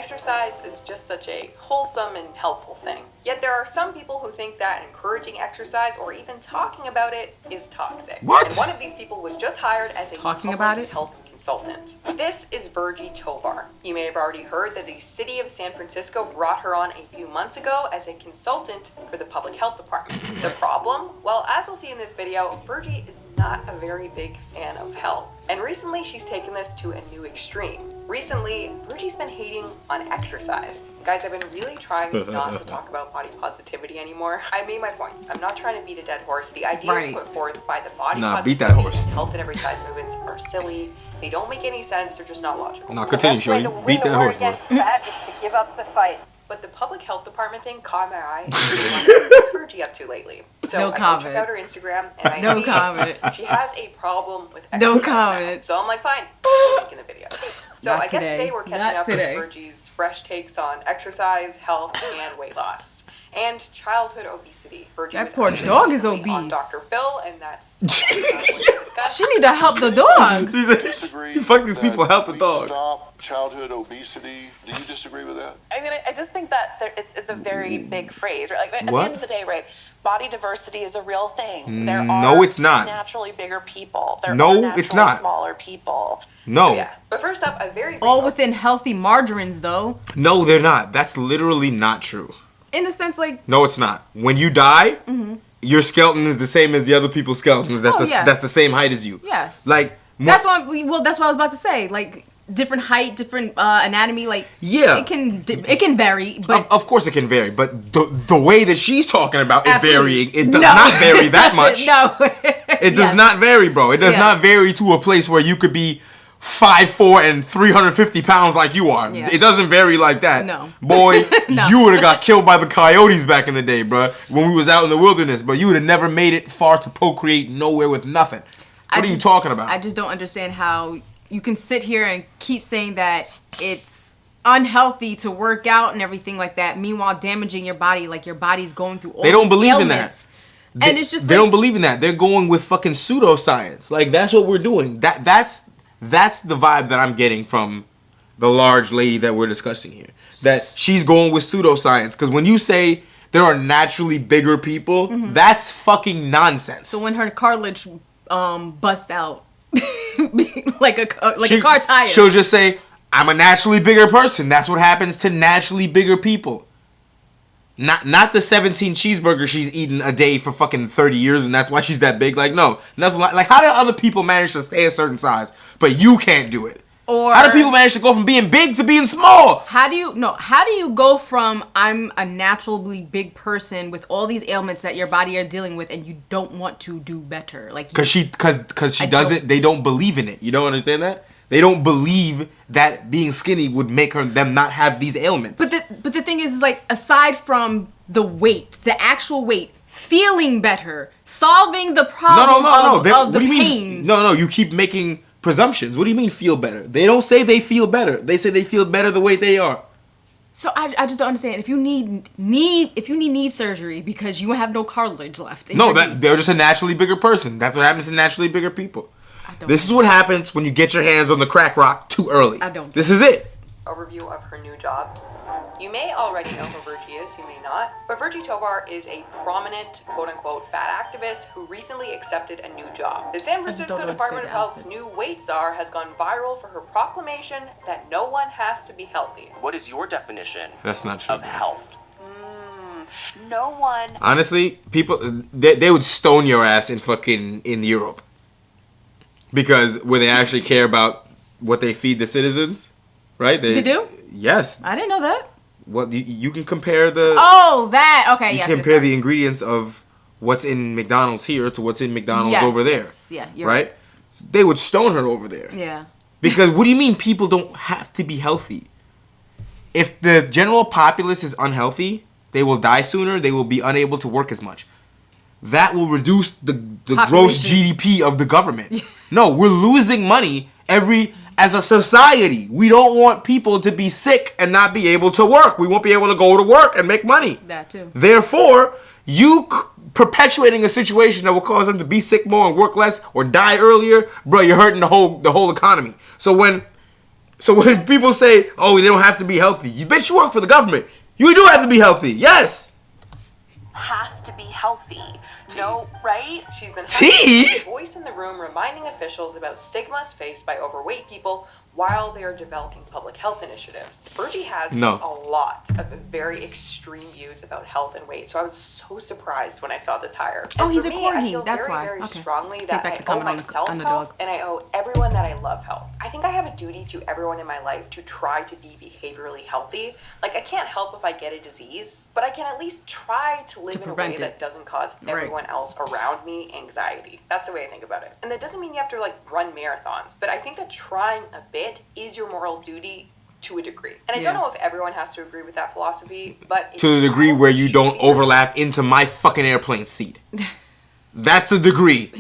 Exercise is just such a wholesome and helpful thing. Yet there are some people who think that encouraging exercise or even talking about it is toxic. What? And one of these people was just hired as a public health consultant. This is Virgie Tovar. You may have already heard that the city of San Francisco brought her on a few months ago as a consultant for the public health department. The problem? Well, as we'll see in this video, Virgie is not a very big fan of health. And recently she's taken this to a new extreme. Recently, Virgie's been hating on exercise. Guys, I've been really trying not to talk about body positivity anymore. I made my points. I'm not trying to beat a dead horse. The ideas put forth by the body positivity and health and exercise movements are silly. They don't make any sense. They're just not logical. No, continue, Shorty. Beat that horse, bro. Fat is to give up the fight. But the public health department thing caught my eye. What's Virgie up to lately? So I checked out her Instagram and I see she has a problem with exercise now. So I'm like, fine, I'm making the video. So I guess today we're catching up with Virgie's fresh takes on exercise, health, and weight loss. And childhood obesity. Virgie that poor dog is obese. On Dr. Phil, and that's she need to help the dog. Fuck these people, help the dog. Stop childhood obesity. Do you disagree with that? I mean, I just think that it's a very big phrase, right? Like at the end of the day, right? Body diversity is a real thing. There are naturally bigger people. There are naturally smaller people. No. Yeah. But first up, a very all within healthy margarines, though. No, they're not. That's literally not true. In the sense, like... No, it's not. When you die, your skeleton is the same as the other people's skeletons. That's the same height as you. Yes. Like... That's what I was about to say. Like, different height, different anatomy, like... Yeah. It can vary, but... Of course it can vary, but the way that she's talking about it varying, it does not vary that much. No. It does not vary, bro. It does not vary to a place where you could be 5'4" and 350 pounds like you are. Yeah. It doesn't vary like that. No. Boy, you would have got killed by the coyotes back in the day, bro. When we was out in the wilderness, but you would have never made it far to procreate nowhere with nothing. What are you talking about? I just don't understand how you can sit here and keep saying that it's unhealthy to work out and everything like that, meanwhile damaging your body, like your body's going through all these ailments. They don't believe in that. And it's just they don't believe in that. They're going with fucking pseudoscience. Like, that's what we're doing. That's the vibe that I'm getting from the large lady that we're discussing here. That she's going with pseudoscience. Because when you say there are naturally bigger people, that's fucking nonsense. So when her cartilage bust out like a car tire, she'll just say, I'm a naturally bigger person. That's what happens to naturally bigger people. Not the 17 cheeseburgers she's eaten a day for fucking 30 years and that's why she's that big. Like, no. Nothing like how do other people manage to stay a certain size, but you can't do it? Or how do people manage to go from being big to being small? How do you go from I'm a naturally big person with all these ailments that your body are dealing with and you don't want to do better? Like, because she doesn't, they don't believe in it. You don't understand that? They don't believe that being skinny would make them not have these ailments. But the thing is, like, aside from the weight, the actual weight, feeling better, solving the problem of the pain. No, you keep making presumptions. What do you mean feel better? They don't say they feel better. They say they feel better the way they are. So I just don't understand. If you need knee surgery because you have no cartilage left. They're just a naturally bigger person. That's what happens to naturally bigger people. This is what happens when you get your hands on the crack rock too early. This is it. Overview of her new job. You may already know who Virgie is, you may not, but Virgie Tovar is a prominent, quote-unquote, fat activist who recently accepted a new job. The San Francisco Department of Health's new weight czar has gone viral for her proclamation that no one has to be healthy. What is your definition That's not true. of health? No one. Honestly, people, they would stone your ass in Europe. Because where they actually care about what they feed the citizens, right? They do? Yes. I didn't know that. Well, you can compare the... Oh, that. Okay, yes. You compare the ingredients of what's in McDonald's here to what's in McDonald's over there. Yes, yeah, you're right. So they would stone her over there. Yeah. Because what do you mean people don't have to be healthy? If the general populace is unhealthy, they will die sooner. They will be unable to work as much. That will reduce the gross GDP of the government. No, we're losing money as a society. We don't want people to be sick and not be able to work. We won't be able to go to work and make money. That too. Therefore, perpetuating a situation that will cause them to be sick more and work less or die earlier, bro, you're hurting the whole economy. So when So when people say, "Oh, they don't have to be healthy," you bitch, you work for the government. You do have to be healthy. Yes. Has to be healthy. No, right? She's been a voice in the room reminding officials about stigmas faced by overweight people while they are developing public health initiatives. Virgie has a lot of very extreme views about health and weight, so I was so surprised when I saw this hire. And he's for a me, corgi. I feel That's very, why. very Okay. strongly that I owe myself health, and I owe everyone that I love health. I think I have a duty to everyone in my life to try to be behaviorally healthy. Like, I can't help if I get a disease, but I can at least try to live in a way that doesn't cause everyone else around me anxiety. That's the way I think about it. And that doesn't mean you have to, like, run marathons, but I think that trying a bit is your moral duty to a degree. And I don't know if everyone has to agree with that philosophy, but to the degree where you don't overlap into my fucking airplane seat. That's the degree.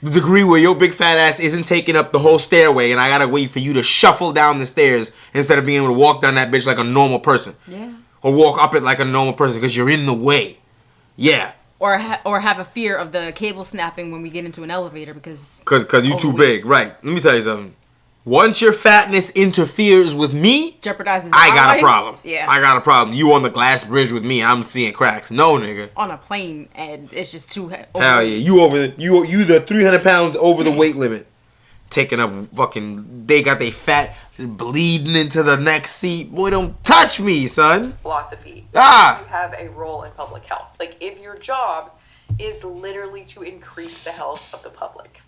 The degree where your big fat ass isn't taking up the whole stairway and I gotta wait for you to shuffle down the stairs instead of being able to walk down that bitch like a normal person. Yeah. Or walk up it like a normal person because you're in the way. Yeah. Or have a fear of the cable snapping when we get into an elevator because you too big. Right. Let me tell you something. Once your fatness interferes with me, jeopardizes I got a problem. Yeah. I got a problem. You on the glass bridge with me, I'm seeing cracks. No, nigga. On a plane, and it's just too heavy. Hell yeah. You the 300 pounds over the weight limit. Taking up fucking, they got they fat bleeding into the next seat. Boy, don't touch me, son. Philosophy. You have a role in public health. Like, if your job is literally to increase the health of the public,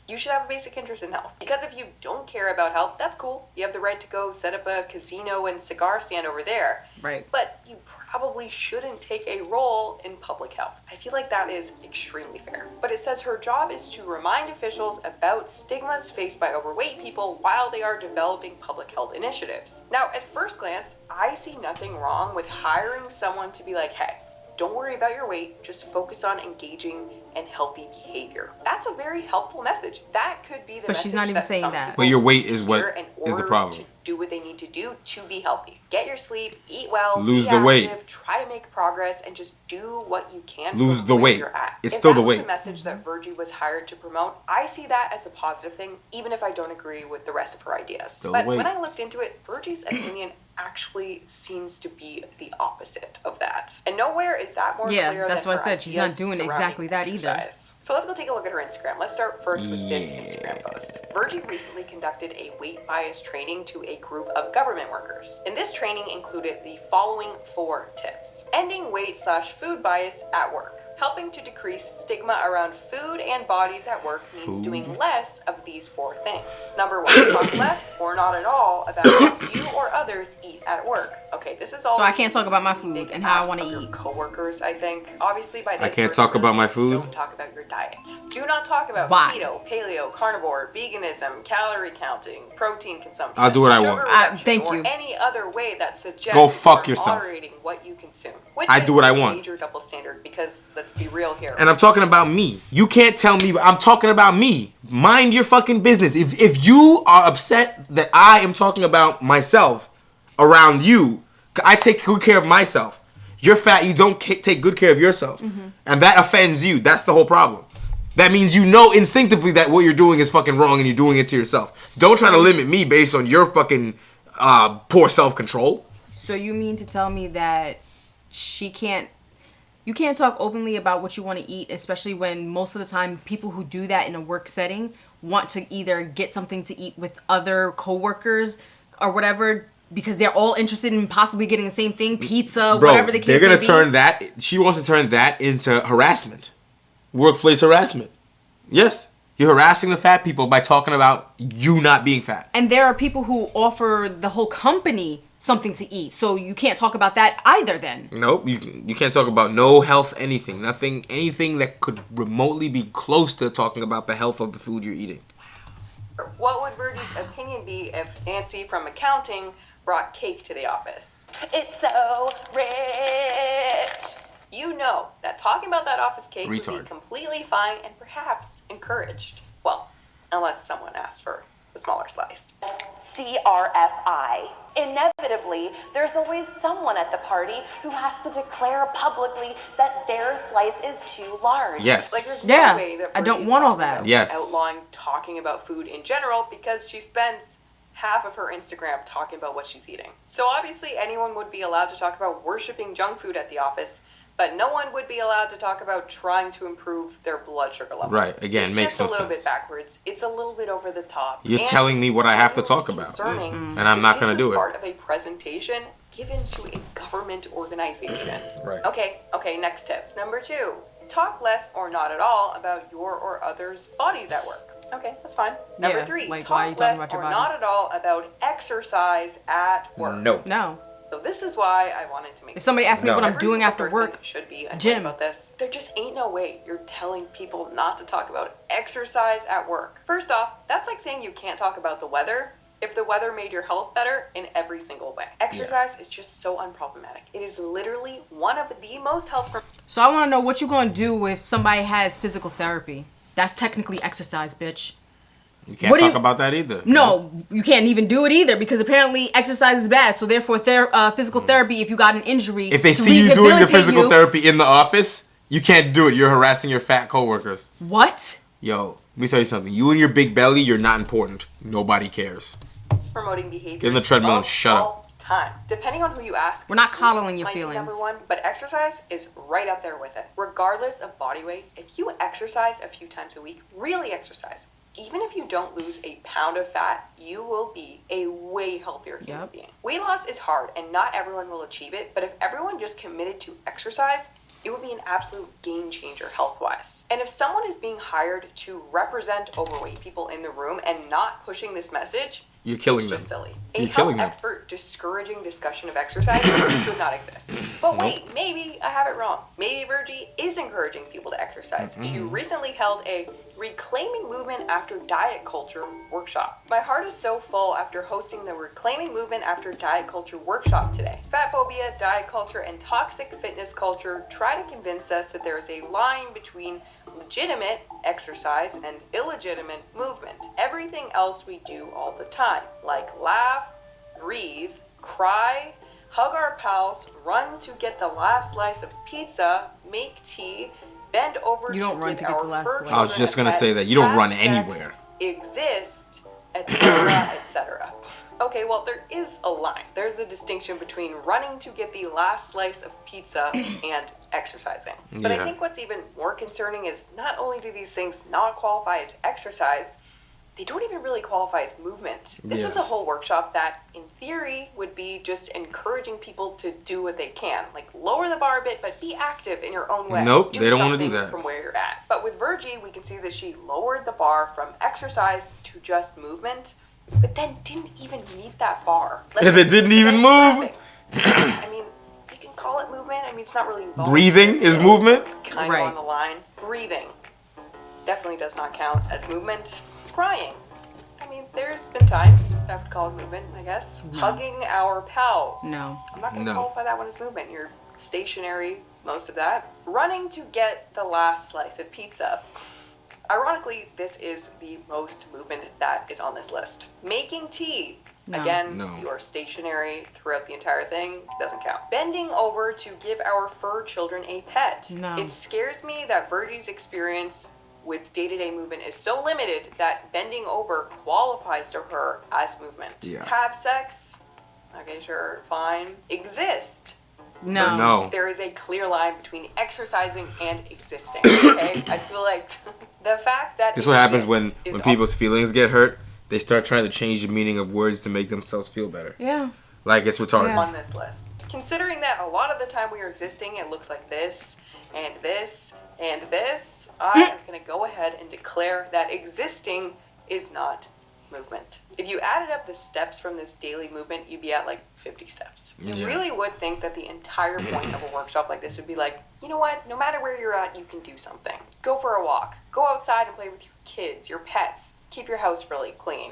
you should have a basic interest in health. Because if you don't care about health, that's cool. You have the right to go set up a casino and cigar stand over there. Right. But you probably shouldn't take a role in public health. I feel like that is extremely fair. But it says her job is to remind officials about stigmas faced by overweight people while they are developing public health initiatives. Now, at first glance, I see nothing wrong with hiring someone to be like, hey, don't worry about your weight, just focus on engaging in healthy behavior. That's a very helpful message. That could be the message. But she's not even saying that. But your weight is what is the problem. To do what they need to do to be healthy. Get your sleep, eat well, lose the weight, try to make progress, and just do what you can. Lose the weight. You're at. It's still the weight. If that's the message that Virgie was hired to promote, I see that as a positive thing, even if I don't agree with the rest of her ideas. But when I looked into it, Virgie's opinion actually seems to be the opposite of that. And nowhere is that more clear than Yeah, that's what I said. She's not doing exactly that either. So let's go take a look at her Instagram. Let's start first with this Instagram post. Virgie recently conducted a weight bias training to a group of government workers. And this training included the following 4 tips. Ending weight/food bias at work. Helping to decrease stigma around food and bodies at work means doing less of these 4 things. Number 1, talk less or not at all about how you or others eat at work. Okay, this is all. So I can't talk about my food and how I want to eat. Coworkers, I think. Obviously, by this I can't talk about my food. Don't talk about your diet. Do not talk about keto, paleo, carnivore, veganism, calorie counting, protein consumption. I'll do what I want. Thank you. Or any other way that suggests go fuck yourself. Moderating what you consume. Which I do what I want. Major double standard because let's be real here. And I'm talking about me. You can't tell me. I'm talking about me. Mind your fucking business. If you are upset that I am talking about myself around you, I take good care of myself. You're fat. You don't take good care of yourself, and that offends you. That's the whole problem. That means you know instinctively that what you're doing is fucking wrong, and you're doing it to yourself. Don't try to limit me based on your fucking poor self-control. So you mean to tell me that you can't talk openly about what you want to eat, especially when most of the time people who do that in a work setting want to either get something to eat with other coworkers or whatever because they're all interested in possibly getting the same thing, pizza, whatever the case may be. They're going to turn that, she wants to turn that into harassment. Workplace harassment. Yes. You're harassing the fat people by talking about you not being fat. And there are people who offer the whole company something to eat. So you can't talk about that either then. Nope. You can't talk about no health anything. Nothing, anything that could remotely be close to talking about the health of the food you're eating. What would Virgie's opinion be if Nancy from accounting brought cake to the office? It's so rich. You know that talking about that office cake would Retard. be completely fine and perhaps encouraged. Well, unless someone asked for a smaller slice. CRFI. Inevitably, there's always someone at the party who has to declare publicly that their slice is too large. Yes. Like there's no way that I don't Virgie's want all talking that. about Yes. outlawing talking about food in general because she spends half of her Instagram talking about what she's eating. So obviously anyone would be allowed to talk about worshiping junk food at the office, but no one would be allowed to talk about trying to improve their blood sugar levels. Right, again, it's makes no sense. just a little bit backwards. It's a little bit over the top. You're telling me what I have to talk about, and I'm not going to do it. This was part of a presentation given to a government organization. Right. Okay, next tip. Number 2, talk less or not at all about your or others' bodies at work. Okay, that's fine. Number 3, like, why are you talk talking less about your or bodies? not at all about exercise at work. No. So this is why I wanted to make. If somebody asks me what I'm Every doing single after person work, should be gym. about this. There just ain't no way you're telling people not to talk about exercise at work. First off, that's like saying you can't talk about the weather if the weather made your health better in every single way. Exercise is just so unproblematic. It is literally one of the most health. So I want to know what you're going to do if somebody has physical therapy. That's technically exercise, bitch. You can't talk about that either. No, you can't even do it either because apparently exercise is bad. So therefore, physical therapy, if you got an injury, if they see you doing the physical therapy in the office, you can't do it. You're harassing your fat coworkers. What? Yo, let me tell you something. You and your big belly, you're not important. Nobody cares. Promoting behaviors. Get in the treadmill and shut up. Time. Depending on who you ask, we're not coddling your might be feelings. Number 1, but exercise is right up there with it. Regardless of body weight, if you exercise a few times a week, really exercise. Even if you don't lose a pound of fat, you will be a way healthier human being. Weight loss is hard and not everyone will achieve it, but if everyone just committed to exercise, it would be an absolute game changer health-wise. And if someone is being hired to represent overweight people in the room and not pushing this message, you're killing it's them. just silly. You're a killing health them. expert discouraging discussion of exercise should not exist. But wait, maybe I have it wrong. Maybe Virgie is encouraging people to exercise. She recently held a Reclaiming Movement After Diet Culture workshop. My heart is so full after hosting the Reclaiming Movement After Diet Culture workshop today. Fat phobia, diet culture, and toxic fitness culture try to convince us that there is a line between legitimate exercise and illegitimate movement. Everything else we do all the time, like laugh, breathe, cry, hug our pals, run to get the last slice of pizza, make tea, bend over you don't run to get the last slice. I was just going to say that. You don't run anywhere. Exist, etc., etc. Okay, well, there is a line. There's a distinction between running to get the last slice of pizza and exercising. But I think what's even more concerning is not only do these things not qualify as exercise, they don't even really qualify as movement. This is a whole workshop that, in theory, would be just encouraging people to do what they can. Like, lower the bar a bit, but be active in your own way. Nope, they don't want to do that. From where you're at. But with Virgie, we can see that she lowered the bar from exercise to just movement, but then didn't even meet that bar. If it didn't even move. I mean, you can call it movement. I mean, it's not really involved. Breathing is movement? It's kind of on the line. Breathing definitely does not count as movement. Crying. I mean, there's been times I would call it movement, I guess. Hugging our pals. No. I'm not going to qualify that one as movement. You're stationary, most of that. Running to get the last slice of pizza. Ironically, this is the most movement that is on this list. Making tea. Again, you are stationary throughout the entire thing. Doesn't count. Bending over to give our fur children a pet. It scares me that Virgie's experience with day-to-day movement is so limited that bending over qualifies to her as movement. Have sex. Okay, sure, fine. Exist. No. There is a clear line between exercising and existing. Okay? I feel like the fact that this is what happens when people's feelings get hurt. They start trying to change the meaning of words to make themselves feel better. Yeah. Like it's retarded. On this list. Considering that a lot of the time we are existing, it looks like this, and this, and this, I am going to go ahead and declare that existing is not movement. If you added up the steps from this daily movement, you'd be at like 50 steps. You really would think that the entire point of a workshop like this would be like, you know what, no matter where you're at, you can do something. Go for a walk. Go outside and play with your kids, your pets. Keep your house really clean.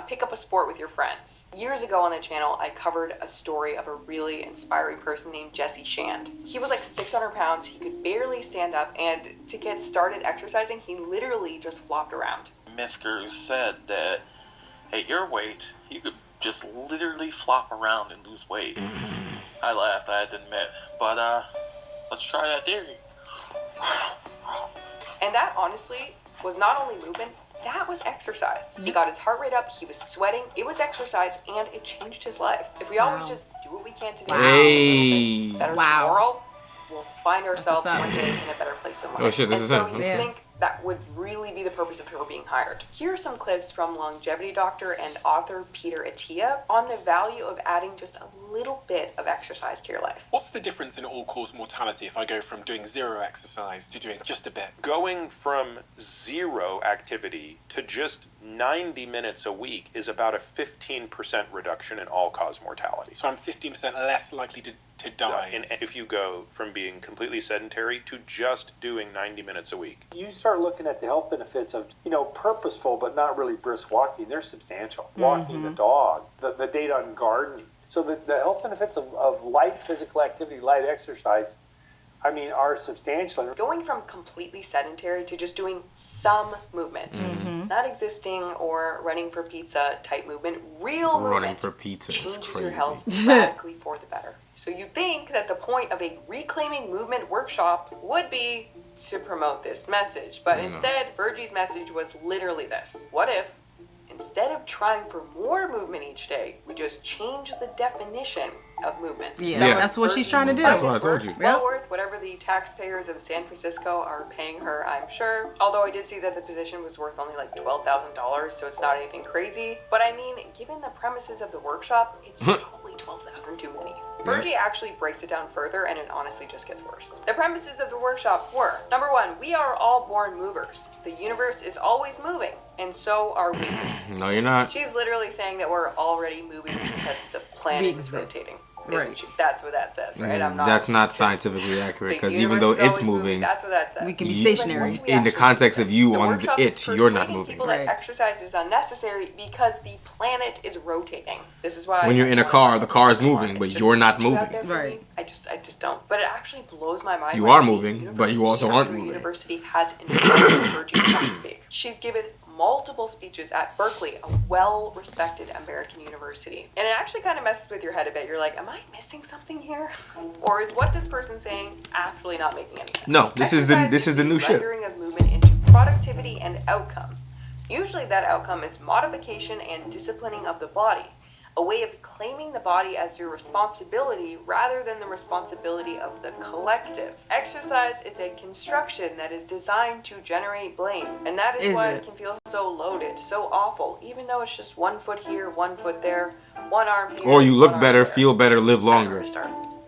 Pick up a sport with your friends. Years ago on the channel, I covered a story of a really inspiring person named Jesse Shand. He was like 600 pounds, he could barely stand up, and to get started exercising, he literally just flopped around. Misker said that at your weight, you could just literally flop around and lose weight. I laughed, I had to admit. But, let's try that theory. And that, honestly, was not only movement, That was exercise. He got his heart rate up, he was sweating, it was exercise, and it changed his life. If we always just do what we can today, better tomorrow, we'll find ourselves one day in a better place in life. Oh shit, this is him. You think that would really be the purpose of her being hired. Here are some clips from longevity doctor and author Peter Attia on the value of adding just a little bit of exercise to your life. What's the difference in all-cause mortality if I go from doing zero exercise to doing just a bit? Going from zero activity to just 90 minutes a week is about a 15% reduction in all-cause mortality. So I'm 15% less likely to die. And if you go from being completely sedentary to just doing 90 minutes a week. You start looking at the health benefits of, purposeful but not really brisk walking. They're substantial. Walking the dog, the data on gardening. So the health benefits of light physical activity, light exercise, are substantial. Going from completely sedentary to just doing some movement, not existing or running for pizza type movement, real movement, running for pizza is changes crazy. your health radically for the better. So you'd think that the point of a reclaiming movement workshop would be to promote this message, but instead, Virgie's message was literally this: what if, instead of trying for more movement each day, we just change the definition of movement? Yeah, that's what she's trying to do. That's what I told you. Well worth whatever the taxpayers of San Francisco are paying her, I'm sure. Although I did see that the position was worth only like $12,000, so it's not anything crazy. But given the premises of the workshop, it's probably $12,000 too many. Virgie actually breaks it down further, and it honestly just gets worse. The premises of the workshop were: number one, we are all born movers. The universe is always moving, and so are we. No, you're not. She's literally saying that we're already moving because the planet is rotating. Right. That's what that says, right? That's not scientifically accurate, because even though it's moving, that's what that says. We can be stationary. In the context of you on it, you're not moving. People that exercise is unnecessary because the planet is rotating. This is why when you're in a car, the car is moving, but you're not moving. Right. I just don't. But it actually blows my mind. You are moving, but you also aren't moving. University has invited Virgie to speak. She's given multiple speeches at Berkeley, a well-respected American university. And it actually kind of messes with your head a bit. You're like, am I missing something here? Or is what this person's saying actually not making any sense? No, this is the new shit. Rendering of movement into productivity and outcome. Usually that outcome is modification and disciplining of the body, a way of claiming the body as your responsibility rather than the responsibility of the collective. Exercise is a construction that is designed to generate blame, and that is why it can feel so loaded, so awful, even though it's just 1 foot here, 1 foot there, one arm here. Or you look better, feel better, live longer.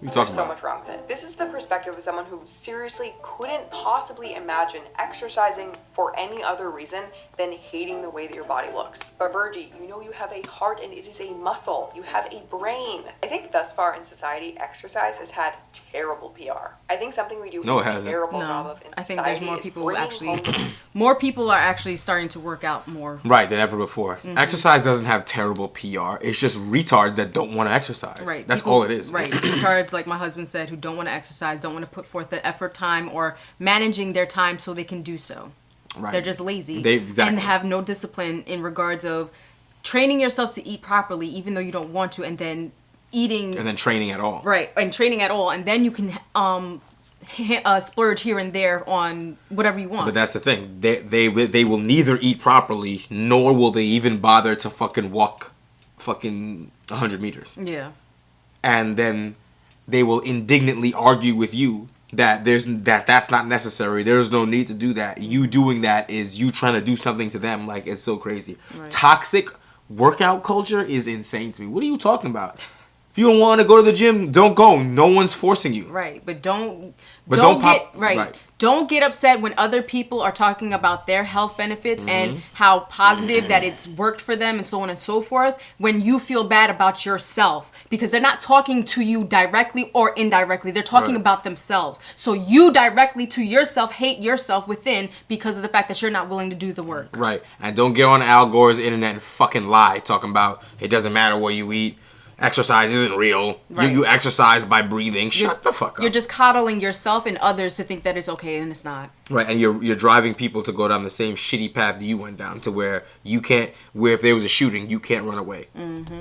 There's so much wrong with it. This is the perspective of someone who seriously couldn't possibly imagine exercising for any other reason than hating the way that your body looks. But Virgie, you have a heart and it is a muscle. You have a brain. I think thus far in society, exercise has had terrible PR. I think something we do a terrible job of in society. I think there's more people are actually starting to work out more. Right, than ever before. Exercise doesn't have terrible PR. It's just retards that don't want to exercise. Right. That's all it is. Right. Retards, like my husband said, who don't want to exercise, don't want to put forth the effort, time, or managing their time so they can do so. Right. They're just lazy. And have no discipline in regards of training yourself to eat properly, even though you don't want to, and then eating. And then training at all. Right. And training at all. And then you can splurge here and there on whatever you want. But that's the thing. They will neither eat properly, nor will they even bother to fucking walk 100 meters. Yeah. And then they will indignantly argue with you that that's not necessary. There's no need to do that. You doing that is you trying to do something to them. Like, it's so crazy. Right. Toxic workout culture is insane to me. What are you talking about? If you don't want to go to the gym, don't go. No one's forcing you. Right, but don't get upset when other people are talking about their health benefits and how positive that it's worked for them and so on and so forth, when you feel bad about yourself, because they're not talking to you directly or indirectly. They're talking about themselves. So you directly to yourself hate yourself within because of the fact that you're not willing to do the work. Right. And don't get on Al Gore's internet and fucking lie talking about it doesn't matter what you eat. Exercise isn't real. Right. You exercise by breathing. Shut the fuck up. You're just coddling yourself and others to think that it's okay, and it's not. Right, and you're driving people to go down the same shitty path that you went down, to where if there was a shooting, you can't run away.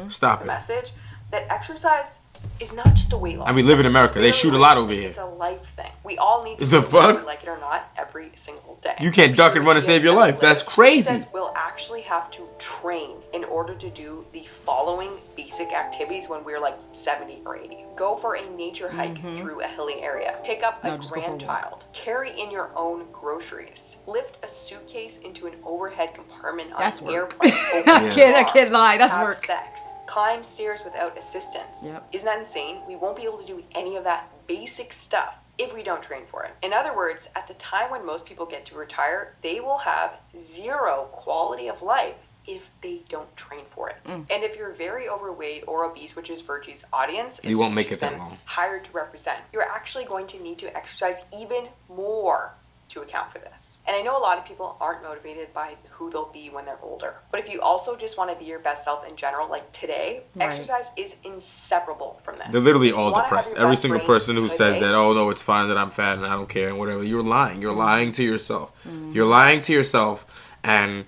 Stop it. Message that exercise is not just a weight loss. And we live in America. They shoot a lot over here. It's a life thing. We all need to the fuck? like it or not, every single day. You can't duck and run to save your life. That's crazy. Says we'll actually have to train in order to do the following basic activities when we're like 70 or 80. Go for a nature hike through a hilly area. Pick up a grandchild. Carry in your own groceries. Lift a suitcase into an overhead compartment on an airplane. I can't lie. That's work. Sex. Climb stairs without assistance. Yep. Isn't that insane? We won't be able to do any of that basic stuff if we don't train for it. In other words, at the time when most people get to retire, they will have zero quality of life if they don't train for it. And if you're very overweight or obese, which is Virgie's audience, you won't make it that long. Hired to represent, you're actually going to need to exercise even more to account for this. And I know a lot of people aren't motivated by who they'll be when they're older. But if you also just want to be your best self in general, like today, exercise is inseparable from this. They're literally all depressed. Every single person who says that, oh no, it's fine that I'm fat and I don't care and whatever, you're lying. You're lying to yourself. You're lying to yourself and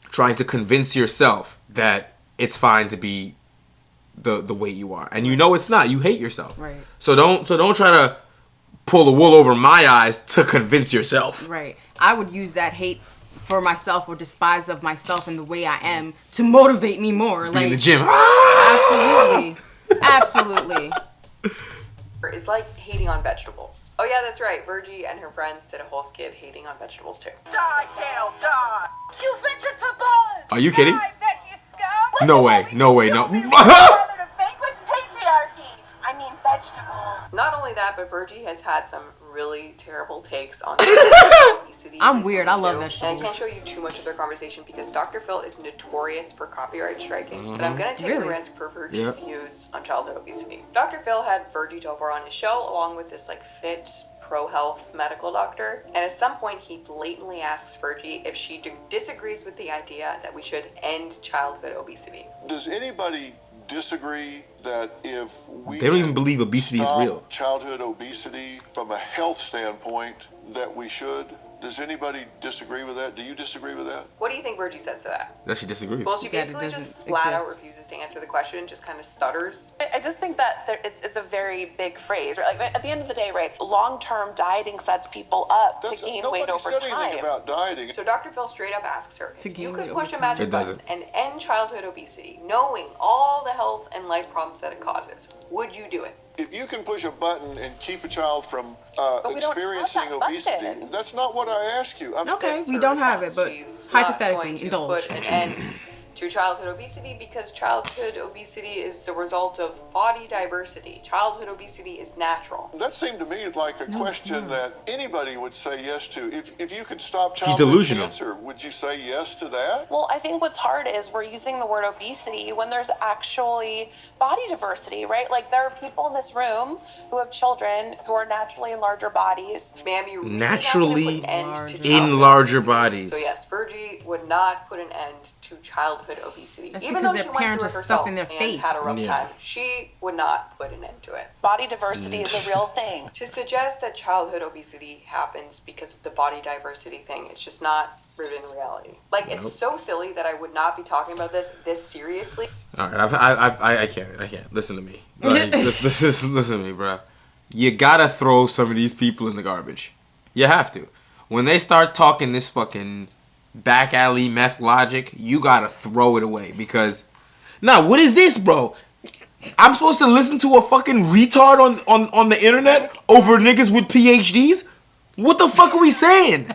trying to convince yourself that it's fine to be the way you are. And you know it's not. You hate yourself. Right. So don't try to pull the wool over my eyes to convince yourself. Right. I would use that hate for myself or despise of myself and the way I am to motivate me more. Be in the gym. Absolutely. Absolutely. Is like hating on vegetables. Oh yeah, that's right. Virgie and her friends did a whole skit hating on vegetables too. Die, Kale, die! You vegetables! Are you kidding? Die, veggie scum! No way. No way. No. I mean vegetables. Not only that, but Virgie has had some really terrible takes on obesity. I'm weird. I love vegetables. And I can't show you too much of their conversation because Dr. Phil is notorious for copyright striking. But I'm going to take the risk for Virgie's views on childhood obesity. Dr. Phil had Virgie Tovar on his show along with this like fit, pro-health medical doctor. And at some point, he blatantly asks Virgie if she disagrees with the idea that we should end childhood obesity. Does anybody disagree that if we they don't even believe obesity is real? Childhood obesity from a health standpoint, that we should? Does anybody disagree with that? Do you disagree with that? What do you think Virgie says to that? That she disagrees. Well, she basically just flat out refuses to answer the question, just kind of stutters. I just think that it's a very big phrase. Right? Like at the end of the day, right? Long-term dieting sets people up to gain weight over time. Nobody said anything about dieting. So Dr. Phil straight up asks her, if you could push a magic button and end childhood obesity, knowing all the health and life problems that it causes, would you do it? If you can push a button and keep a child from experiencing obesity, that's not what I asked you. Okay, we don't have it, but hypothetically, indulge. Put an end to childhood obesity because childhood obesity is the result of body diversity. Childhood obesity is natural. That seemed to me like a question that anybody would say yes to. If you could stop childhood cancer, would you say yes to that? Well, I think what's hard is we're using the word obesity when there's actually body diversity, right? Like there are people in this room who have children who are naturally in larger bodies. Ma'am, you naturally in larger bodies. So yes, Virgie would not put an end to childhood obesity. That's even because though their she parents went are through it stuffing their herself face. and had a rough time, she would not put an end to it. Body diversity is a real thing. To suggest that childhood obesity happens because of the body diversity thing, it's just not rooted in reality. Like, it's so silly that I would not be talking about this seriously. All right, I can't. Listen to me. Like, listen to me, bro. You gotta throw some of these people in the garbage. You have to. When they start talking this fucking back alley meth logic, you gotta throw it away because what is this, bro? I'm supposed to listen to a fucking retard on the internet over niggas with PhDs? What the fuck are we saying?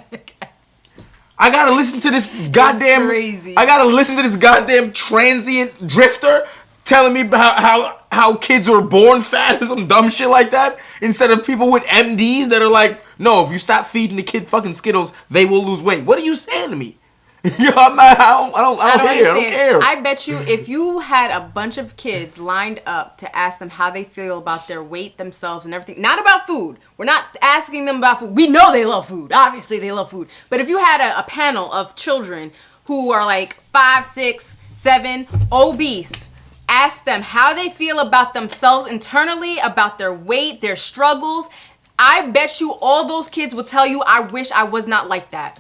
I gotta listen to this goddamn crazy. I gotta listen to this goddamn transient drifter telling me how kids are born fat or some dumb shit like that instead of people with MDs that are like, no, if you stop feeding the kid fucking Skittles, they will lose weight. What are you saying to me? Yo, I don't care. I bet you if you had a bunch of kids lined up to ask them how they feel about their weight, themselves, and everything, not about food. We're not asking them about food. We know they love food. Obviously, they love food. But if you had a panel of children who are like 5, 6, 7, obese, ask them how they feel about themselves internally, about their weight, their struggles, I bet you all those kids will tell you, I wish I was not like that.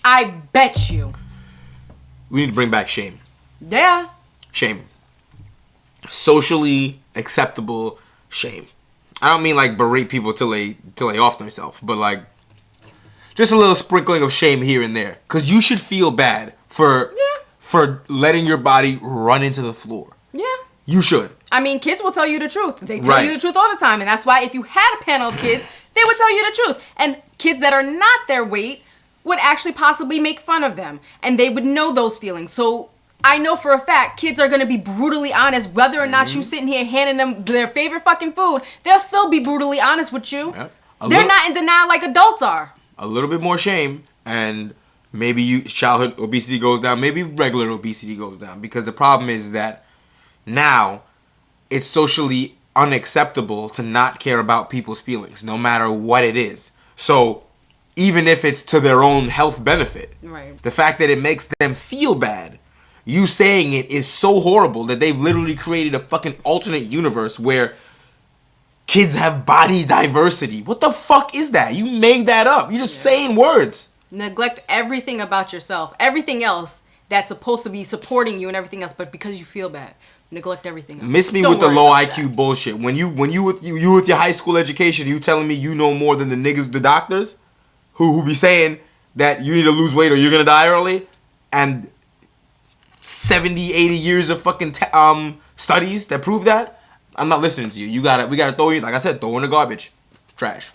I bet you. We need to bring back shame. Yeah. Shame. socially acceptable shame. I don't mean like berate people till they off themselves, but like just a little sprinkling of shame here and there, because you should feel bad for letting your body run into the floor. Yeah, you should. I mean, kids will tell you the truth. They tell you the truth all the time, and that's why if you had a panel of kids, they would tell you the truth. And kids that are not their weight would actually possibly make fun of them, and they would know those feelings. So I know for a fact kids are going to be brutally honest, whether or not you sitting here handing them their favorite fucking food. They'll still be brutally honest with you. Yep. They're not in denial like adults are. A little bit more shame, and maybe childhood obesity goes down. Maybe regular obesity goes down, because the problem is that now it's socially unacceptable to not care about people's feelings, no matter what it is. So even if it's to their own health benefit, the fact that it makes them feel bad, you saying it is so horrible that they've literally created a fucking alternate universe where kids have body diversity. What the fuck is that? You made that up. You're just saying words. Neglect everything about yourself. Everything else that's supposed to be supporting you and everything else, but because you feel bad, neglect everything else. Miss me with the low IQ bullshit. When you with your high school education, you telling me you know more than the niggas, the doctors, who be saying that you need to lose weight or you're gonna die early, and 70, 80 years of fucking studies that prove that. I'm not listening to you. We gotta throw you, like I said, throw in the garbage. Trash.